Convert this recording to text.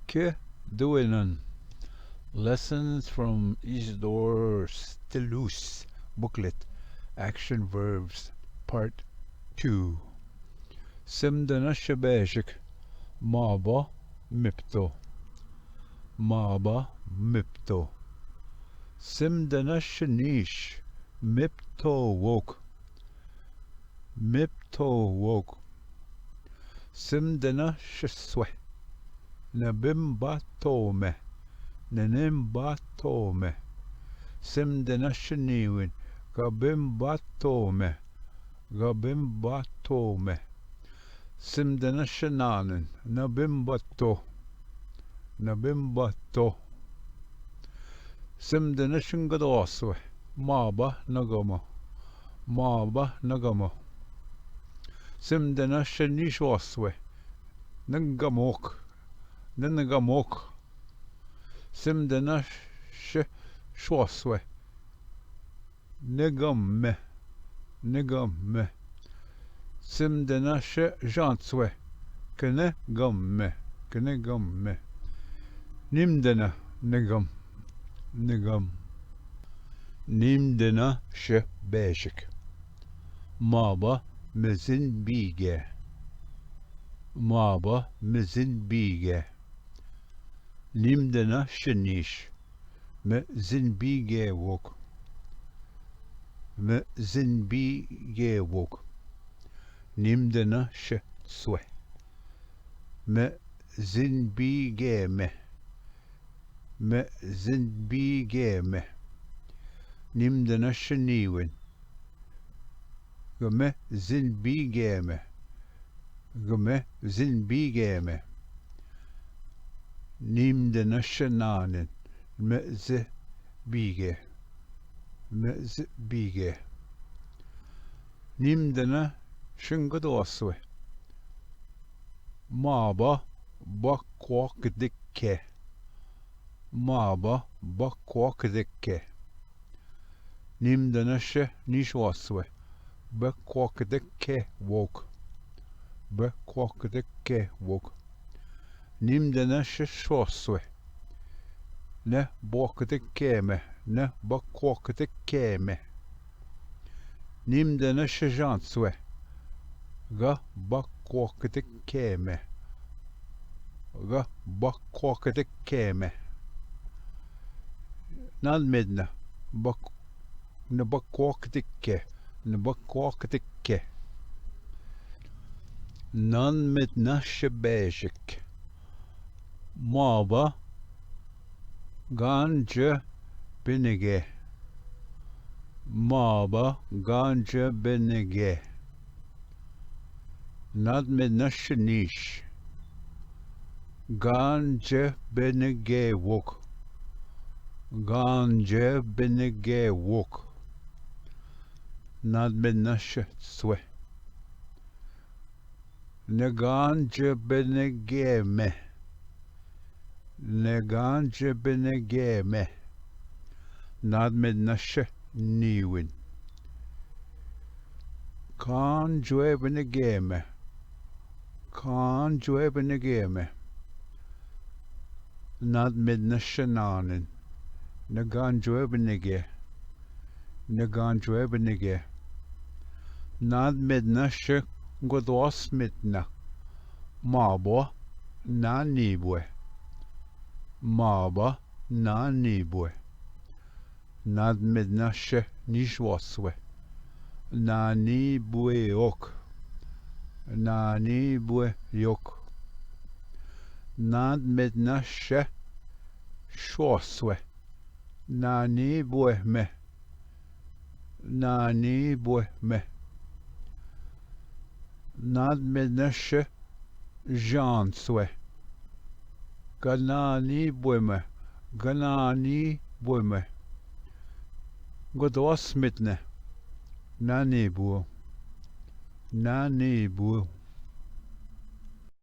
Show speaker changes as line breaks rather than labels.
Ke Duinan. Lessons from Isidore Stylus booklet. Action verbs. Part 2. Simdana Shabashik. Maba Mipto. Maba Mipto. Simdana Shanish. Mipto woke. Mipto woke. Simdana Shiswe. Nabimba tome. Nanimba tome. Simdana Shaniwin. Gabimba tome. Gabimba tome. Simdana Shananan. Nabimba to. Nabimba to. Simdana Shingadoswe. Maba Nagamo. Maba Nagamo. Simdana Shanishwaswe. Nangamok. Nangamok. Simdana Shwaswe. Negamme. Negamme. Simdana Janswe. Kene gamme. Kene gamme. Nimdana negam. Negam. Nimdana Beshik. Maba mezin bige. Maba mezin bige. Nimdana Shanish. Mezin bige wok. Mezin bige wok. Nimdana Swe. Mezin bige me. Mezin bige me. Nimdana Shaniwin. Game zin bigame. Game zin bigame. Nimdana Shananen. Meze bige. Meze bige. Nimdana Shingadoswe. Maba bakwak dikke. Maba bakwak dikke. Nimdana Nishwaswe. Bekwakdeke wok. Bekwakdeke wok. Nimdana Shwaswe. Ne bokdekeme. Ne bakwakdekeme. Nimdana Shajanswe. Ga bakwakdekeme. Ga bakwakdekeme. Nalmedna. Ne bakwakdeke. Nbakwaktikke. Nan mit nashabeshik. Maba ganja binige. Maba ganja binige. Nad mit nashanish. Ganja binige wok. Ganja binige wok. Nadmenashe swe. Neganje benegeme. Neganje benegeme. Nadmenashe niwin. Kanjwe benegeme. Kanjwe benegeme. Nadmenashe nanin. Neganjwe benege. Neganjwe benege. Nadmedna she godosmitna. Maba na nibwe. Maba na nibwe. Nadmedna she nishwaswe. Na nibwe ok. Na nibwe yok. Nadmedna she shwaswe. Na nibwe me. Na nibwe me. Nadmenashe Janswe. Ganani bweme. Ganani bweme. Godosmitne. Nani bu. Nani bu.